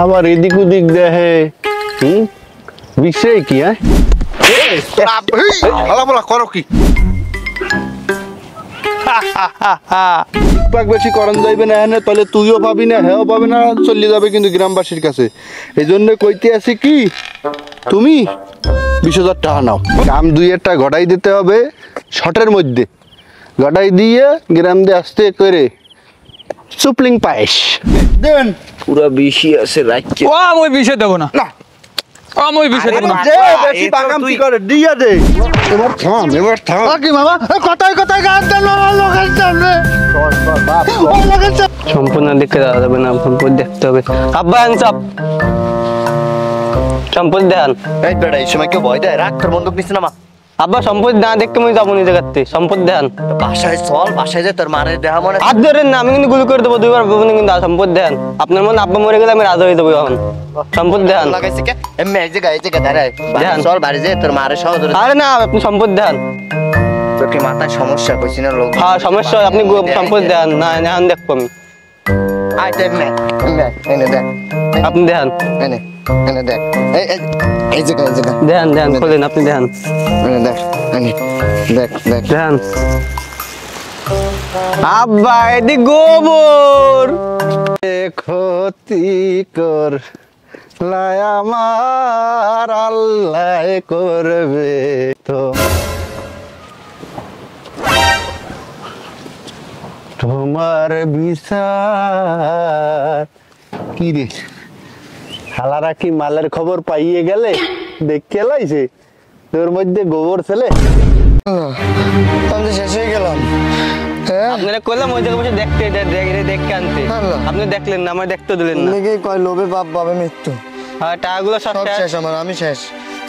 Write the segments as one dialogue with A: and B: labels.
A: আবার এদিক ওদিক দেখে। বিষয় কি?
B: করো কি বেশি করণ যাইবে না এখানে, তাহলে তুইও পাবি না, হেও পাবি না, চলে যাবে কিন্তু গ্রামবাসীর কাছে। এই জন্য কইতে আছি কি, তুমি 20,000 টাকা নাও, কাম 2-1টা ঘটাই দিতে হবে শটের মধ্যে, ঘটাই দিয়ে গ্রাম দিয়ে আসতে করে সুপলিং পায়েস দেন।
C: পুরো বেশি আছে রাখছে।
D: ও আমি বিষয় দেব না, আমি বিষয় দেব না।
B: বেশি বাগাম কি করে দিয়া দে। এবার থাম, এবার থাম।
A: কি মামা কথায় কথায় গান দেন লোকের সামনে।
C: সম্পূর্ণ দেখে দেওয়া যাবে না, সম্পূর্ণ দেখতে হবে। আব্বা আনসাপ সম্পূর্ণ দেন।
E: এই বেটা এই সময় কেউ ভয় দেয়? রাখ, তোর বন্দুক নিস না মা।
C: আব্বা সম্পূর্ণ না দেখতে আমি যাবো নিজে কাটতে, সম্পূর্ণ দেন।
E: বাসায় চল, বাসায় যায় তোর মারের দেহা মনে।
C: হাত ধরেন না, আমি কিন্তু গুলি করে দেবো 2বার কিন্তু সম্পূর্ণ দেন। আপনার মনে আব্বা মরে গেলে আমি রাজা হয়ে যাবো এখন। সম্পূর্ণ দেন
E: লাগাইছে কে? এমনি এক জায়গায় দাঁড়ায় চল বাড়ি যায় তোর মারের সহ ধরে।
C: আরে না আপনি সম্পূর্ণ দেন।
E: তোর কি মাথায় সমস্যা কইছি না লোক?
C: হ্যাঁ সমস্যা, আপনি সম্পূর্ণ দেন। না এখন দেখবো আমি।
E: আয় দেখ না, এনে দেখ,
C: আপনি দেন,
E: এনে এনে দেখ, এই জায়গায়
C: দেন দেন খোলেন, আপনি দেন,
E: এনে দেখ, এনে দেখ দেখ
C: দেন। আব্বা এদিক গোবর
A: ক্ষতি কর লাই আমার আল্লাহ করবে তো। তোমার বিচার কি রে? হালারা কি মালের খবর পাইয়ে গেলে? দেখতে লাইছে তোর মধ্যে গোবর ছেলে।
E: আমি তো শেষ হয়ে গেলাম।
C: আপনারা কইলাম ওই জায়গায় বসে দেখতে দেখতে আনতে, আপনি দেখলেন না, আমার দেখতে দিলেন না।
E: অনেকেই কয় লোভে বাপ পাবে মৃত্যু।
C: হ্যাঁ টাকাগুলো সব
E: শেষ আমার, আমি শেষ।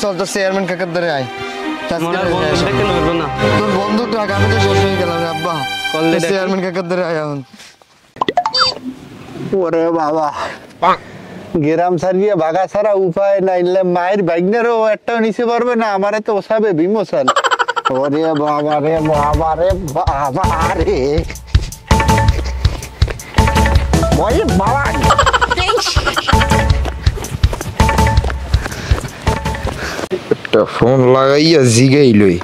E: চল তো চেয়ারম্যান কাকার ধরে আয়। তোর বন্দুক রাখ, আমি তো শেষ হয়ে গেলাম রে আব্বা। চেয়ারম্যান কাকার ধরে আয় এখন।
A: ওরে বাবা, গ্রাম ছাড়িয়ে ভাগা ছাড়া উপায় নাইলে মায়ের বাইকনেরও একটাও নিচে পারবে না, আমারে তো ওসাবে বিমোচন। ওরে বাবা রে বাবা রে বাবা রে বাবা।
B: একটা ফোন লাগাইয়া জিগাইলই।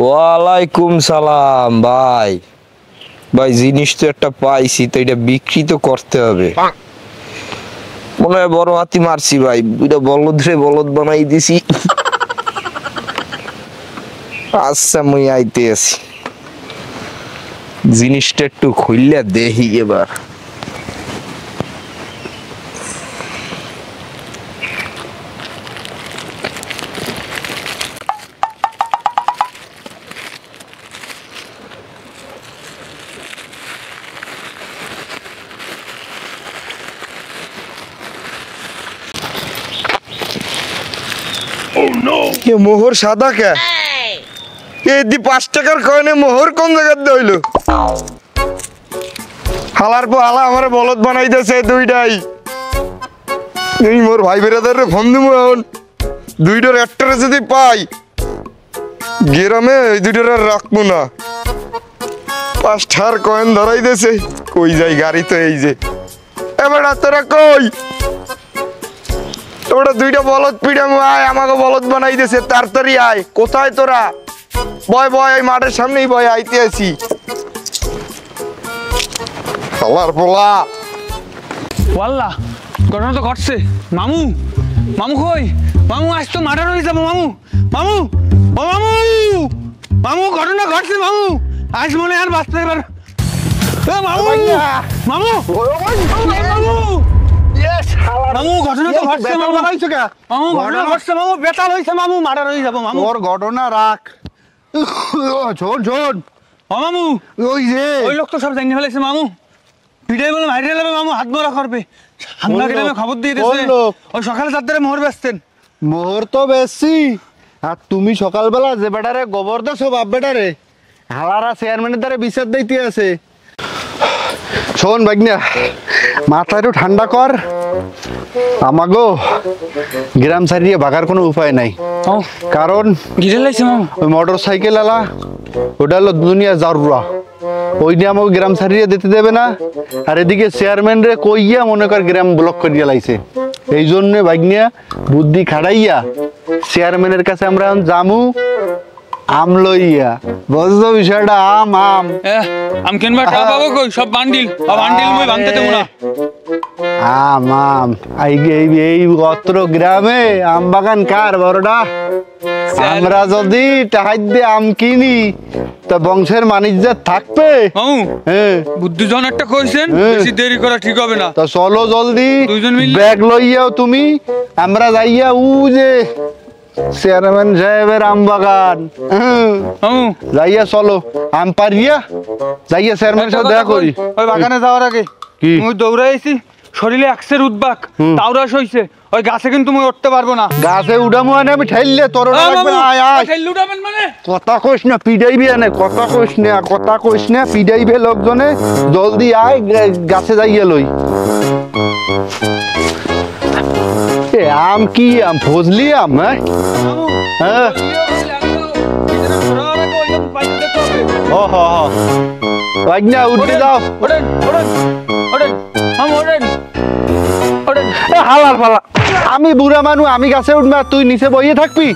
B: ওয়ালাইকুম সালাম ভাই। ভাই জিনিস তো একটা পাইছি, তো এটা বিক্রি তো করতে হবে। মনে হয় বড় হাতি মারছি ভাই, দুইটা বলদ রে বলদ বানাই দিছি। আচ্ছা মুই আইতে আছি, জিনিসটা একটু খুললে দেখি এবার। মোহর সাদা কে? এই 5 টাকার কয়েনে মোহর কোন জায়গাতে হইলো? হালার পর হালা আমার বলদ বানাইতেছে দুইটাই। এই মোর ভাই বেরাদারে ফোন দিমু এখন, দুইটার একটারে যদি পাই গ্রামে ওই দুইটার আর রাখবো না। 5 টাকার কয়েন ধরাই দিয়েছে, কই যাই গাড়ি তো এই যে। এবার তোরা কই? তোরা দুইটা বলদ পিড়ামু আয়, আমাকে বলদ বানাই দিয়েছে, তাড়াতাড়ি আয়। কোথায় তোরা? বয় বয়, এই মাঠের সামনেই বয়, আইতে আছি। খালার পোলা
D: ওয়াল্লাহ ঘটনা তো ঘটছে। মামু মামু কই? মামু আজ তো মার্ডার হয়ে যাবো। মামু মামু ও মামু, মামু ঘটনা ঘটছে মামু, আজ মনে আর বাঁচতে এবার। মামু মামু মামু ঘটনা তো ঘটছে। মামু মামু ঘটনা ঘটছে, মামু বেতাল হয়েছে, মামু মার্ডার হয়ে যাবো। মামু
A: ওর ঘটনা রাখ, শোন শোন।
D: ও মামু
A: ওই যে
D: ওই লোক তো সব জানিয়ে ফেলেছে মামু, ভিডিও বলে ভাইরাল হবে মামু, হাত ধরা করবে। আমরা গ্রামে খবর দিয়ে দিয়েছে, ওই সকালে 4টায় মোহর বেচতেন।
A: মোহর তো বেশি, আর তুমি সকালবেলা যে বেটারে গোবর দাও সব বাপ বেটারে হালারা চেয়ারম্যানের দ্বারা বিচার দিতে আছে। শোন ভাগ্না, মাথা একটু ঠান্ডা কর। আমাগো গ্রাম ছাড়িয়ে ভাগার কোনো উপায় নাই, কারণ
D: ঘিরে লাইছে মামু।
A: ওই মোটর সাইকেল আলা ওটা হলো দুনিয়া জারুরা। ওই নিয়ে আমাকে গ্রাম ছাড়িয়ে দিতে দেবে না, আর এদিকে চেয়ারম্যান রে কইয়া মনে কর গ্রাম ব্লক করিয়া লাইছে। এই জন্য ভাগ্নিয়া বুদ্ধি খাড়াইয়া চেয়ারম্যানের কাছে আমরা এখন জামু আম লইয়া। বুঝছো বিষয়টা? আম আম
D: আম কিনবা টাকা পাবো কই? সব বান্ডিল মই ভাঙতে দেবো না।
A: আম আম এই অত্র গ্রামে আম বাগান কার বড়টা? আমরা যদি টাহাই দিয়ে আম কিনি তা বংশের বাণিজ্য থাকবে।
D: মামু
A: হ্যাঁ,
D: বুদ্ধিজন একটা কইছেন, বেশি দেরি করা ঠিক হবে না।
A: তা চলো জলদি,
D: দুইজন মিলে
A: ব্যাগ লইয়াও তুমি, আমরা যাইয়া উ যে চেয়ারম্যান সাহেবের আম বাগান
D: মামু
A: যাইয়া চলো, আম পারিয়া যাইয়া চেয়ারম্যান সাহেব দেখা করি।
D: ওই বাগানে যাওয়ার আগে
A: কি?
D: মুই দৌড়াইছি, শরীরে একসের উদ্বাক, তাওরাস হইছে, ওই গাছে কিন্তু মুই উঠতে পারবো না।
A: গাছে উঠামো আনে আমি ঠেললে তোর লাগবে না। আয় আয়,
D: লুটাবেন মানে
A: কথা কইস না, পিডাইবি আনে, কথা কইস না পিডাইবে লোকজনে। জলদি আয়, গাছে যাইয়া লই। এ আম কি আম? ফজলি আম? হ্যাঁ, ও হ ভাগ্না উঠতে যাও। এ হালার ফালা, আমি বুড়া মানুষ, আমি গাছে উঠবো আর তুই নিচে বইয়ে থাকবি?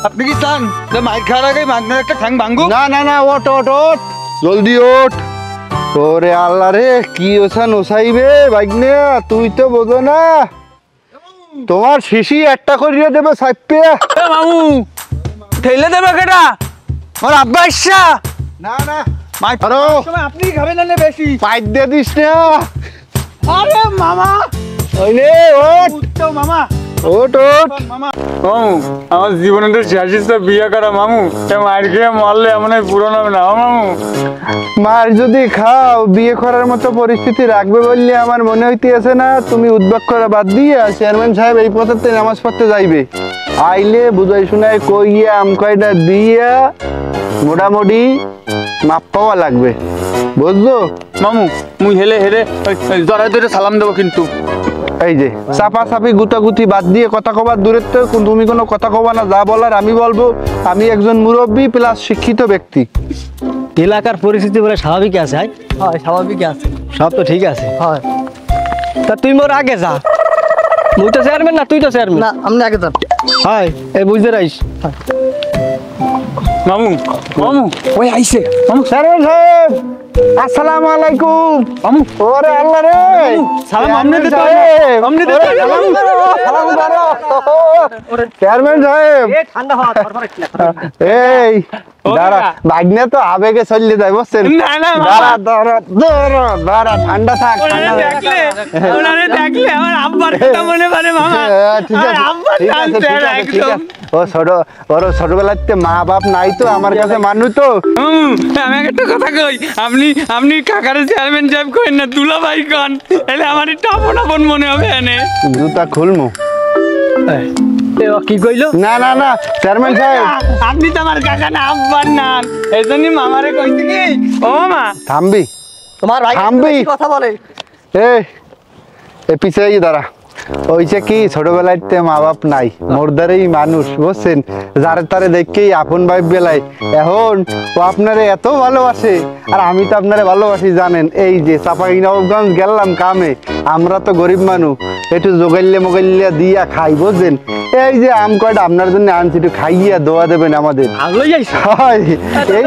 D: আপনি কি চান যে মাইক খাওয়ার আগে মাগনার একটা ঠ্যাং ভাঙবো?
A: না না না, ওঠ ওঠ ওঠ, জলদি ওঠ। ওরে আল্লাহ রে, কি ওছান ওছাইবে ভাগ্না, তুই তো বোঝো না। তোমার শিশি একটা করিয়ে দেবে সাইপে।
D: মামু ঠেলে দেবে কেটা? আমার আব্বা ইচ্ছা
A: না না,
D: মাইক
A: আরো
D: আপনি খাবেন না বেশি।
A: পাইপ দিয়ে দিস না।
D: আরে মামা
A: ওইলে ওঠ
D: উঠতো মামা,
A: ওঠ ওঠ।
D: মামু আমার জীবনের শেষ বিয়ে করা মামু, মায়ের খেয়ে মরলে এমন পুরনো হবে না মামু।
A: মার যদি খাও বিয়ে করার মতো পরিস্থিতি রাখবে বললে আমার মনে হইতেছে না। তুমি উদ্বেগ করা বাদ দিয়ে চেয়ারম্যান সাহেব এই পথে নামাজ পড়তে যাইবে, আইলে বুঝাই শুনাই কইয়া আম কয়টা দিয়া মোটামুটি মাপ পাওয়া লাগবে, বুঝলো?
D: মামু মুই হেলে হেলে জড়াই ধরে সালাম দেবো কিন্তু।
A: এই যে চাপা চাপি গুতাগুতি বাদ দিয়ে কথা কবার দূরের তো, তুমি কোনো কথা কবা না, যা বলার আমি বলবো। আমি একজন মুরব্বী প্লাস শিক্ষিত ব্যক্তি।
C: এলাকার পরিস্থিতি বলে স্বাভাবিক আছে? হয় স্বাভাবিক আছে, সব তো ঠিক আছে। হয় তা তুই মোর আগে যা, মুই তো চেয়ারম্যান না, তুই তো চেয়ারম্যান না, আমি আগে যা। হয় এই বুঝতে রাইস।
D: মামু মামু ওই আইছে মামু।
A: চেয়ারম্যান সাহেব আসসালামু আলাইকুম।
D: মামু
A: ওরে আল্লাহ রে,
D: সালাম আমনে দিতে
A: চেয়ারম্যান সাহেব।
D: আমনে দিতে
A: ওরে সালাম করো, সালাম করো। চেয়ারম্যান সাহেব
C: এ ঠান্ডা হওয়া থরথর
A: এই দাঁড়া, ভাগ্নে তো আবেগে চললে যায় বুঝছেন।
D: না না
A: দাঁড়া দাঁড়া দাঁড়া দাঁড়া, ঠান্ডা থাক, ঠান্ডা থাক।
D: দেখলে ওনারে দেখলে আমার আব্বার কথা মনে পড়ে মামা।
A: ঠিক আছে
D: আব্বার
A: ঠিক আছে ঠিক আছে ঠিক আছে। ও ওর ছোটবেলাতে মা বাপ নাই তো, আমার কাছে মানুষ তো।
D: আমি একটা কথা কই, আপনি কাকারে চেয়ারম্যান সাহেব কইন না, দুলা ভাই কন, এলে আমার টাপন আপন মনে হবে এনে।
A: জুতা খুলমু।
C: কি কইলো?
A: না না না চেয়ারম্যান সাহেব,
D: আপনি তো আমার কাকা না, আব্বার না, এই জন্য মামারে কইতে কি ও মা
A: থামবি
C: তোমার ভাই
A: থামবি।
C: কথা বলে।
A: এ পিছিয়ে গিয়ে দাঁড়া। ওইছে কি ছোটবেলাতে মা বাপ নাই, মোরদারেই মানুষ বুঝছেন, যারে তারে দেখেই আপন ভাই বেলায়। এখন ও আপনারে এত ভালোবাসে, আর আমি তো আপনারে ভালোবাসি জানেন। এই যে চাঁপাইনবাবগঞ্জ গেলাম কামে, আমরা তো গরিব মানুষ, একটু জোগাইলে মোগাইলে দিয়া খাই বুঝছেন। এই যে আম কয়টা আপনার জন্য আনছি, একটু খাইয়া দোয়া দেবেন আমাদের।
C: আগলই যাইছে।
A: হয়, এই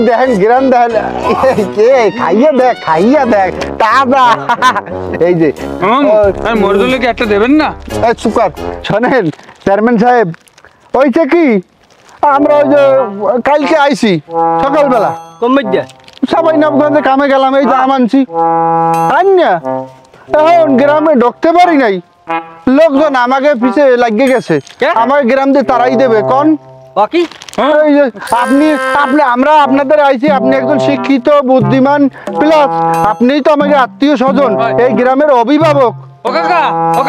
A: দেখেন গ্রাম দেখেন, কে খাইয়া দেখ তাজা। এই যে
D: মরদলে কি একটা দেবেন না?
A: চুকার শোনেন চেয়ারম্যান সাহেব, ওইটা কি আমরা ওই যে কালকে আইছি সকালবেলা
C: কমবে দিয়া
A: সবাই নবগঞ্জে কামে গেলাম, এই যে আম আনছি আন্যা, এখন গ্রামে ঢুকতে পারি নাই, লোকজন আমাকে পিছে লাগিয়ে গেছে, আমার গ্রাম দিয়ে তারাই দেবে কোন
C: বাকি।
A: এই যে আমরা আপনাদের আইছি, আপনি একজন শিক্ষিত বুদ্ধিমান প্লাস আপনিই তো আমাকে আত্মীয় স্বজন, এই গ্রামের অভিভাবক।
D: ও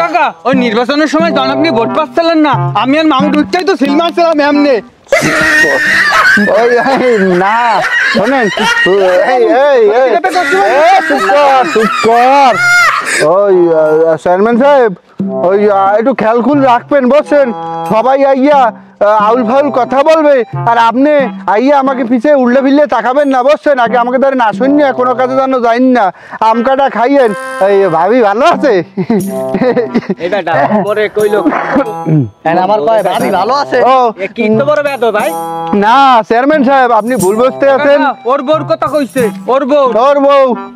D: কাকা ওই নির্বাচনের সময় যখন আপনি ভোট পাচ্ছিলেন না, আমি আর মামু ঢুকতেই তো সিল মারছিলাম এমনি।
A: না শোনেন, চুপ কর। ওই চেয়ারম্যান সাহেব, ওই একটু খেয়াল খুল রাখবেন বুঝছেন, সবাই আইয়া আউল ফাউল কথা বলবে আর আপনি আইয়া আমাকে পিছে উল্লে ফিরলে তাকাবেন না, বুঝছেন? আগে আমাকে ধরে না শুনিয়া কোনো কাজে যেন যাইন না, আম কাটা খাইয়েন। এই ভাবি ভালো আছে? ও না চেয়ারম্যান সাহেব, আপনি ভুল বুঝতে আছেন।
D: ওর বউর কথা কইছে, ওর বউ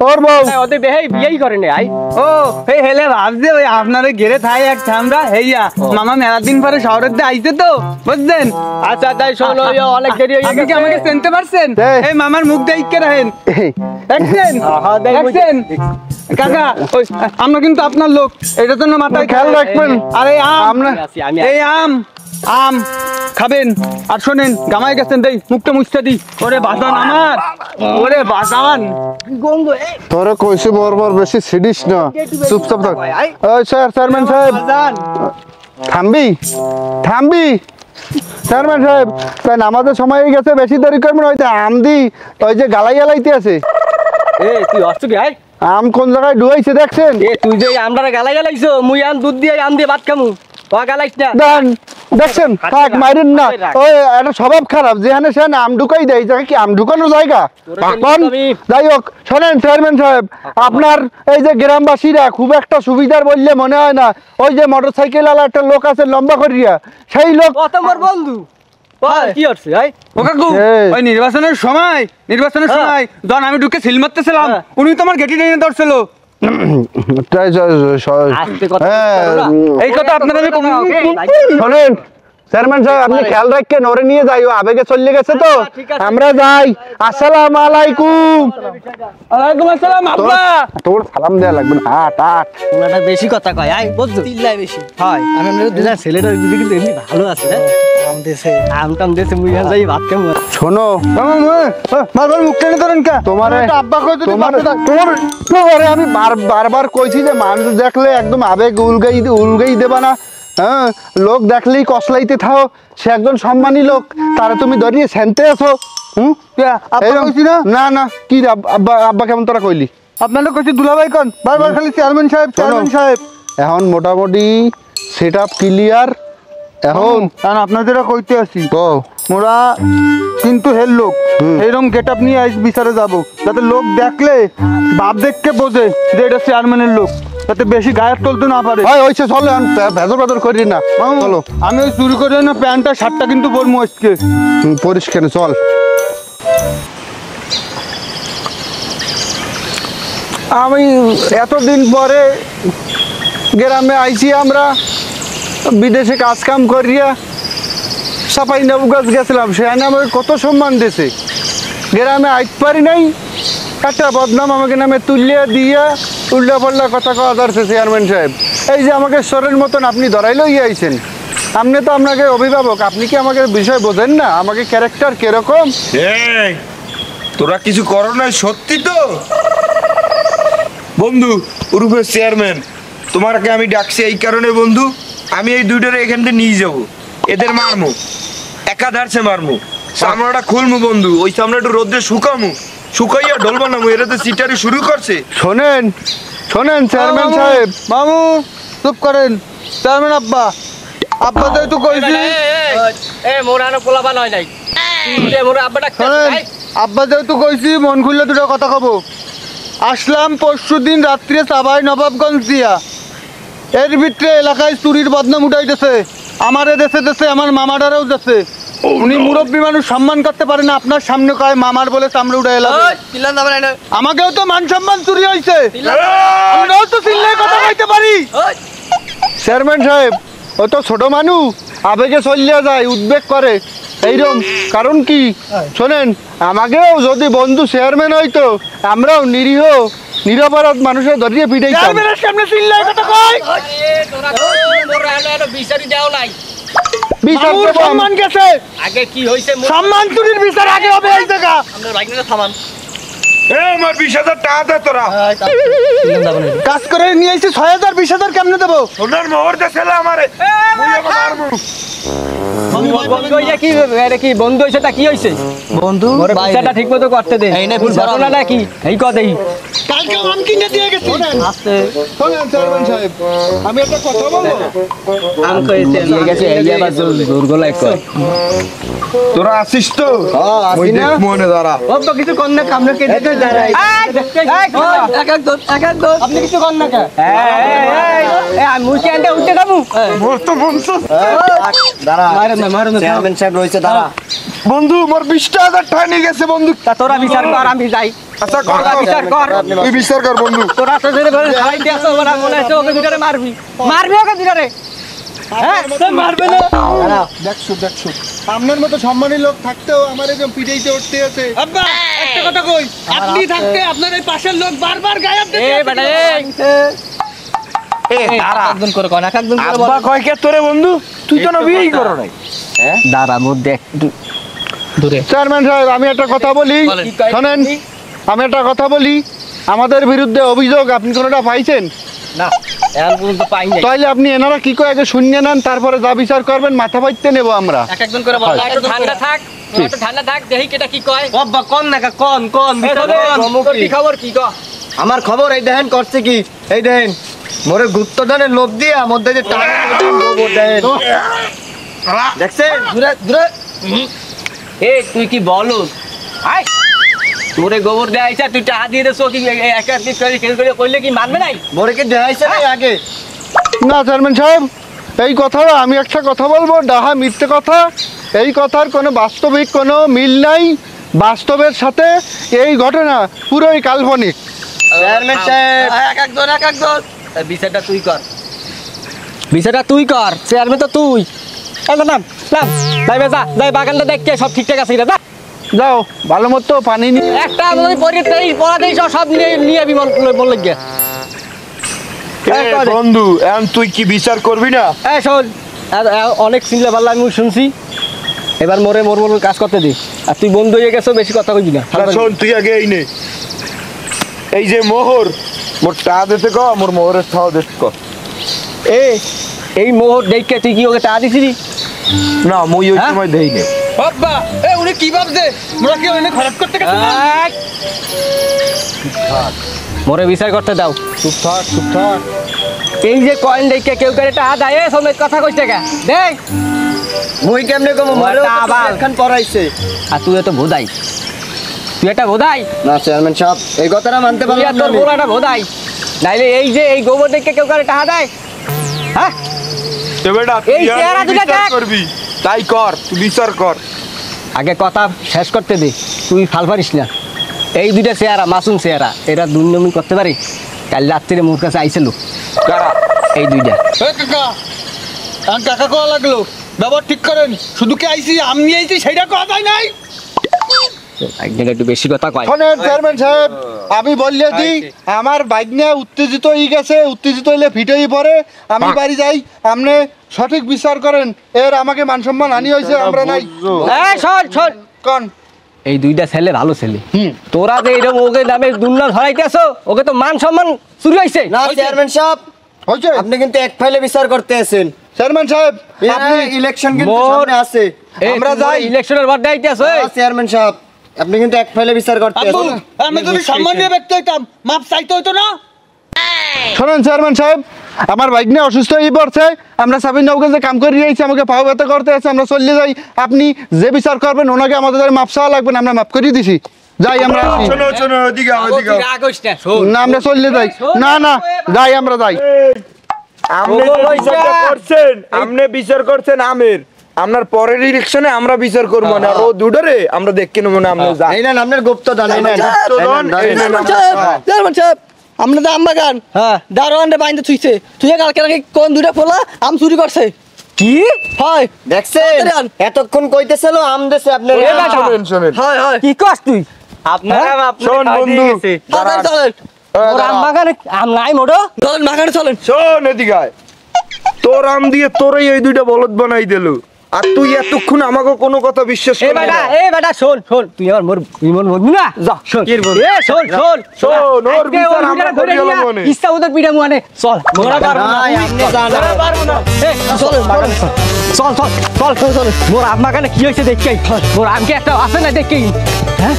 A: ওর বউ
C: ওদের দেহে বিয়েই করে না। আই
D: ও হে হেলে ভাবছে ওই আপনারে ঘেরে থাই এক ঠামরা হেইয়া মামা মেলা দিন পরে শহরের দিয়ে আইছে তো, বুঝছেন?
C: আচ্ছা তাই শোনো, অনেক দেরি হয়ে
D: আপনি কি
C: গেছে।
D: আমাকে চিনতে পারছেন?
A: এই।
D: এই মামার মুখ দেখে রাখেন, দেখছেন? দেখছেন কাকা? ওই আমরা কিন্তু আপনার লোক, এটার জন্য মাথায়
A: খেয়াল রাখবেন।
D: আরে আম,
C: আমি
D: এই আম আম খাবেন। আর শোনেন, গামায় গেছেন দেই মুখটা মুছতে দি। ওরে বাজান আমার, ওরে বাজান।
A: তোরে কইছে বরবর বেশি সিডিস না, চুপচাপ থাক। ওই চেয়ারম্যান সাহেব থামবি চেয়ারম্যান সাহেব, তাই নামাজের সময় হয়ে গেছে, বেশি দেরি করবেন। ওই যে আম দি, ওই যে গালাই গালাইতে আছে।
C: এ তুই আসছো কি? আই
A: আম কোন জায়গায় ডুবাইছে দেখছেন?
C: এ তুই যে আমটা গালাই গালাইছো, মুই আম দুধ দিয়ে আম দিয়ে ভাত খামু, ও গালাইছ না।
A: দেন দেখছেন, থাক মাইরেন না। ওই একটা স্বভাব খারাপ, যেখানে সেখানে আম ঢুকাই দেয়, এই জায়গায় কি আম ঢুকানো জায়গা? যাই হোক, শোনেন চেয়ারম্যান সাহেব, আপনার এই যে গ্রামবাসীরা খুব একটা সুবিধার বললে মনে হয় না। ওই যে মোটরসাইকেল আলা একটা লোক আছে লম্বা করিয়া, সেই লোক
C: ও তোমার বন্ধু। কি হচ্ছে? আই
D: ও কাকু,
A: এই।
D: ওই নির্বাচনের সময় যখন আমি ঢুকে সিল মারতেছিলাম, উনি তোমার গেটি টেনে ধরছিল।
C: আস্তে কথা
A: হ্যাঁ,
C: বলো না।
D: এই কথা আপনারা আমি
A: শোনেন চেয়ারম্যান সাহেব, আপনি খেয়াল রাখেন, ওরে নিয়ে যাই, ও আবেগে চলে গেছে তো।
C: ঠিক আছে।
A: আমরা যাই। আসসালামু আলাইকুম।
D: ওয়ালাইকুম আসসালাম আব্বা।
A: তোর সালাম দেয়া লাগবে না, হাট হাট।
C: ওনাটা বেশি কথা কয়। আই বুঝছো? চিল্লায় বেশি। হয় আমি আমরা দুজন ছেলেটা দিদি কিন্তু এমনি ভালো আছে রে। আম দেশে আমটাম দেশে মুই আর যাই ভাত খামু।
A: শোনো,
B: মারবার মুখ টেনে ধরেন কা?
A: তোমারে
B: আব্বা কই যদি
A: তোমারে আমি বারবার কইছি যে মানুষ দেখলে একদম আবেগ উলগাই দেবা না। হ্যাঁ, লোক দেখলেই কসলাইতে থাও। সে একজন সম্মানী লোক, তারা তুমি ধরিয়ে সেনতে আছো। না না, কি রে, আব্বা কেমন তোরা কইলি?
B: আপনারা কইছি দুলাভাই কোন? বারবার খালি চেয়ারম্যান সাহেব।
A: এখন মোটামুটি সেট আপ ক্লিয়ার। এখন
B: আপনার যেটা কইতে আছি,
A: তো
B: মোরা কিন্তু হেল লোক এইরকম গেট আপ নিয়ে আইস বিচারে যাবো, যাতে লোক দেখলে বাপ দেখকে বোঝে যে এটা চেয়ারম্যানের লোক, যাতে বেশি গায়ের তুলতে না পারে।
A: হয়েছে, চলো ভেজর করি না, চলো।
B: আমি ওই চুরি করে না প্যান্টটা শার্টটা কিন্তু পরমু আজকে।
A: পরিষ্কার চল। আমি এতদিন পরে গ্রামে আইছি, আমরা বিদেশে কাজ কাম করিয়া সাপাই নবগাছ গেছিলাম, সেখানে আমাকে কত সম্মান দিয়েছে। গ্রামে আইতে পারি নাই, একটা বদনাম আমাকে নামে তুলিয়া দিয়া উল্টা পাল্টা কথা কওয়া যাচ্ছে। চেয়ারম্যান সাহেব, এই যে আমাকে সরের মতন আপনি ধরাই লইয়া আইছেন, আপনি তো আপনাকে অভিভাবক, আপনি কি আমাকে বিষয় বোঝেন না? আমাকে ক্যারেক্টার কিরকম?
B: এই তোরা কিছু করো না, সত্যি তো বন্ধু উরুফে চেয়ারম্যান, তোমাকে আমি ডাকছি এই কারণে বন্ধু, আমি এই দুইটারে এখান থেকে নিয়ে যাবো, এদের মারমু, একাধারছে মারমু, চামড়াটা খুলমু বন্ধু, ওই চামড়াটা রোদ্রে শুকামু, শুকাইয়া ঢোল বানামু, এরা তো সিটারি শুরু করছে।
A: শোনেন চেয়ারম্যান সাহেব।
B: মামু চুপ করেন, চেয়ারম্যান আব্বা তো একটু কইছি।
C: এ মোরানো পোলাবা নয় নাই। এ মোরা আব্বা ডাকতে
B: শোনেন, আব্বা যেহেতু কইছি, মন খুললে দুটো কথা কব। আসলাম পরশু দিন রাত্রে সাবাই নবাবগঞ্জ দিয়া, এর ভিতরে এলাকায় চুরির বদনাম উঠাইতেছে, আমার দেশে আমার মামাটারেও দেশে। উনি মুরব্বী মানুষ, সম্মান করতে পারে না, আপনার সামনে কয় মামার বলে চামড়া উঠাই এলাকা। আমাকেও তো মান সম্মান চুরি হয়েছে, আমরাও তো চিল্লায় কথা কইতে পারি।
A: চেয়ারম্যান সাহেব, ও তো ছোট মানুষ, আবেগে চলিয়া যায়, উদ্বেগ করে এইরকম। কারণ কি শোনেন, আমাকেও যদি বন্ধু চেয়ারম্যান হইতো, আমরাও নিরীহ নিরপরাধ মানুষের ধরিয়ে পিটাইতাম।
B: চেয়ারম্যানের সামনে চিল্লায় কথা কয়,
C: তোরা মোরা এলো বিচারি দাও নাই।
A: বিচার
B: মামুর
A: দেব
B: সম্মান গেছে,
C: আগে কি হইছে?
B: সম্মান চুরির বিচার আগে হবে এই জায়গা।
C: আপনার বাইকটা থামান।
B: আমার 20,000 টাকা দে তোরা। কাজ করে নিয়ে আইছি 6,000 20,000 কেমনে দেবো? সোনার মোহর দে ছেলে আমারে। মুই এবার মারমু।
C: বন্ধু হইয়া কি এটা কি বন্ধু হইছে তা কি হইছে বন্ধু ওরে বিচারটা ঠিকমতো করতে দে এই নে ঘটনাটা কি এই কর দেই
A: কালকে আম কিনে দিয়ে গেছি
C: আস্তে
A: শোনেন চেয়ারম্যান সাহেব আমি একটা কথা বলবো
C: আম কইছে দিয়ে গেছে এই আবার জোর গলায় কয়
B: তোরা আসিস তো
A: আসি না
B: মনে দাঁড়া
C: ও তো কিছু কর না কামনে কে দিতে দাঁড়াই এক এক দোস আপনি কিছু কর না কে এই আমি মুখে আনতে উঠতে যাবো
B: মোর তো বংশ
A: দাঁড়া
C: মারো না
A: চেয়ারম্যান সাহেব রয়েছে দাঁড়া
B: বন্ধু মোর 20,000 টাকা নিয়ে গেছে বন্ধু
C: তা তোরা বিচার কর আমি যাই
B: আচ্ছা কর
C: বিচার কর
B: তুই বিচার কর বন্ধু
C: তোরা তো ধরে ধরে খাই দিয়াছ ওরা মনে হচ্ছে ওকে ভিতরে মারবি ওকে ভিতরে হ্যাঁ তুই মারবে না
A: দেখছো আপনার মতো সম্মানী লোক থাকতেও আমার এরকম পিটাইতে উঠতে আছে
D: আব্বা একটা কথা কই আপনি থাকতে আপনার এই পাশের লোক বারবার গায়েব
C: এ বেটা এই দাঁড়া একজন করে কোন একজন করে বল
B: আব্বা কয় কে তোরে বন্ধু তুই তো না বিয়েই করো নাই
C: দাঁড়া মোর দেখ দূরে
A: চেয়ারম্যান সাহেব আমি একটা কথা বলি শোনেন আমি একটা কথা বলি আমাদের বিরুদ্ধে অভিযোগ আপনি কোনোটা পাইছেন
C: না এখন পর্যন্ত পাই নাই
A: তাইলে আপনি এনারা কি করে আগে শুনিয়ে নেন তারপরে যা বিচার করবেন মাথা পাইতে নেব আমরা
C: একজন করে বল একটু ঠান্ডা থাক দেখি কেটা কি কয় বাবা কোন না কোন কি খবর কি ক
E: আমার খবর এই দেখেন করছে কি এই দেখেন মোরে গুপ্তধনের লোভ দিয়ে মধ্যে যে টাকা দেন দেখছেন দূরে
C: এ তুই কি বলো আই তোরে গোবর দেয়া আইছা তুই টাকা দিয়ে দেছো কি একা কি করে খেল করে কইলে কি মানবে নাই
E: মোরে কি দেখাইছে না আগে
A: না চেয়ারম্যান সাহেব এই কথা আমি একটা কথা বলবো ডাহা মিথ্যে কথা এই কথার কোনো বাস্তবিক কোনো মিল নাই বাস্তবের সাথে এই ঘটনা পুরোই কাল্পনিক
E: চেয়ারম্যান সাহেব
C: একজন বিচারটা তুই কর চেয়ারম্যান তো তুই নাম যাই বেজা যাই বাগানটা দেখকে সব ঠিকঠাক আছে কিনা যা
A: যাও ভালো মতো পানি নিয়ে
C: একটা আমাদের পড়াতেই সব নিয়ে বিমল বললে গিয়া
B: বন্ধু এখন তুই কি বিচার করবি না
C: এই শোন অনেক চিনলে পারলে আমি শুনছি এবার মোর কাজ করতে দি আর তুই বন্ধু হয়ে গেছো বেশি কথা কইবি না
B: শোন তুই আগে এই নে এই যে মোহর মোর টাকা দিতে ক মোর মোহরের থাও দিতে ক
C: এই মোহর দেখে তুই কি ওকে টাকা দিছিলি
B: না মই ওই সময় দেই নে
D: আব্বা এ উনি কি ভাবছে মোরা কি ওনে খারাপ করতে গেছে
C: মোরে বিচার করতে দাও
A: চুপ থাক
C: এই যে কয়েন দেখে কেউ করে টাকা দেয় সমেত কথা কইছ টাকা দেখ
E: মুই কেমনে কম মোরে এখন পড়াইছে
C: আর তুই তো ভোদাই তুই একটা ভোদাই
E: না চেয়ারম্যান সাহেব এই কথাটা মানতে
C: তুই
E: পারলাম
C: তোর
E: না
C: বলাটা ভোদাই নাইলে এই যে এই গোবর দেখে কেউ করে টাকা দেয় হ্যাঁ
B: তো বেটা
C: এই
B: তুই
C: চেহারা
B: আর
C: দুটা
B: বিচার
C: দেখ।
B: করবি তাই কর তুই বিচার কর
C: আগে কথা শেষ করতে দে তুই ফাল পারিস না এই দুইটা চেহারা মাসুম চেহারা এরা দুর্নমি করতে পারি কাল রাত্রিরে মোর কাছে আইছিল
B: কারা
C: এই দুইটা
D: এ কাকা আর কাকা কোয়া লাগলো ব্যবহার ঠিক করেন শুধু কি আইছি আমি নিয়ে আইছি সেইটা কথা যায় নাই
C: একদিন একটু বেশি কথা কয়
A: শোনেন চেয়ারম্যান সাহেব আমি বললে দিই আমার বাইক নিয়ে উত্তেজিত হয়ে গেছে উত্তেজিত হইলে ফিটেই পড়ে আমি বাড়ি যাই আপনি সঠিক বিচার করেন এর আমাকে মান সম্মান হানি হয়েছে আমরা নাই
C: এই শোন
A: কোন
C: এই দুইটা ছেলে ভালো ছেলে তোরা যে এরকম ওকে নামে দুর্নাম ধরাইতেছ ওকে তো মান সম্মান চুরি হইছে
E: না চেয়ারম্যান সাহেব
A: হয়েছে
E: আপনি কিন্তু এক ফাইলে বিচার করতে আছেন
A: চেয়ারম্যান সাহেব
E: আপনি ইলেকশন কিন্তু
C: মোর-
E: সামনে আছে
C: আমরা যাই ইলেকশনের বাদ আইতেছ
E: চেয়ারম্যান সাহেব আপনি কিন্তু এক ফাইলে বিচার করতে
D: আব্বু
E: আছেন
D: আমি যদি সম্মানীয় ব্যক্তি হইতাম মাপ চাইতে হইতো না
A: শোনেন চেয়ারম্যান সাহেব আমার বাইক নিয়ে অসুস্থ হয়ে পড়ছে আমরা সাবিন নৌকে যে কাম করে দিয়েছি আমাকে পাও ব্যথা করতে আছে আমরা চলে যাই আপনি যে বিচার করবেন ওনাকে আমাদের মাপ চাওয়া লাগবে না আমরা মাপ করে দিছি যাই আমরা আসি
B: শোনো ওদিকে ওদিকে
A: না আমরা চলে যাই না যাই আমরা যাই
B: আপনি যে বিচারটা করছেন আপনি বিচার করছেন আমের আপনার পরের ইলেকশনে আমরা বিচার করব না ও দুডরে আমরা দেখে নেব না আমরা যাই
E: এই নেন আপনার গুপ্তধন এই নেন
B: গুপ্তধন, এই নেন আপনার-
F: চেয়ারম্যান সাহেব আমরা তো আম্মা গান
C: হ্যাঁ
F: দারোয়ানটা বাইন্দে থুইছে তুই কালকে নাকি কোন দুইটা ফোলা আম চুরি করছে
C: কি
F: হয়
E: দেখছেন
F: তাড়াতাড়ি
E: এতক্ষণ কইতেছিল আম দেশে আপনার
C: এ বেটা।
B: শোনেন
F: হয় হয়
C: কি কস তুই
B: শোন বন্ধু
F: তাড়াতাড়ি চলেন
C: ওর আম বাগানে আম নাই মোটো
F: চলেন মাখানে চলেন
B: শোন এদিকে আয়। তোর আম দিয়ে তোরই এই দুইটা বলদ বানাই দিল আর তুই এতক্ষণ আমাকে কোনো কথা বিশ্বাস
C: এ
B: করলি
C: বেটা
B: না।
C: এ বেটা শোন শোন তুই আমার মোর বন্ধু না যা শোন এ শোন শোন
B: শোন, ওর
C: আজকে
B: বিচার
C: ওর
B: আমরা
C: বিচার ধরে
B: করি
C: নিয়া,
B: মনে।
C: ইচ্ছা ওদের পিঠা মানে চল মোরা পারবো না
E: নাই, আপনি যান।
C: মোরা পারবো না এ চল চল চল চল চল মোর আম্মা কানে কি হইছে দেখকেই মোর আমকে একটা আছে না দেখকেই হ্যাঁ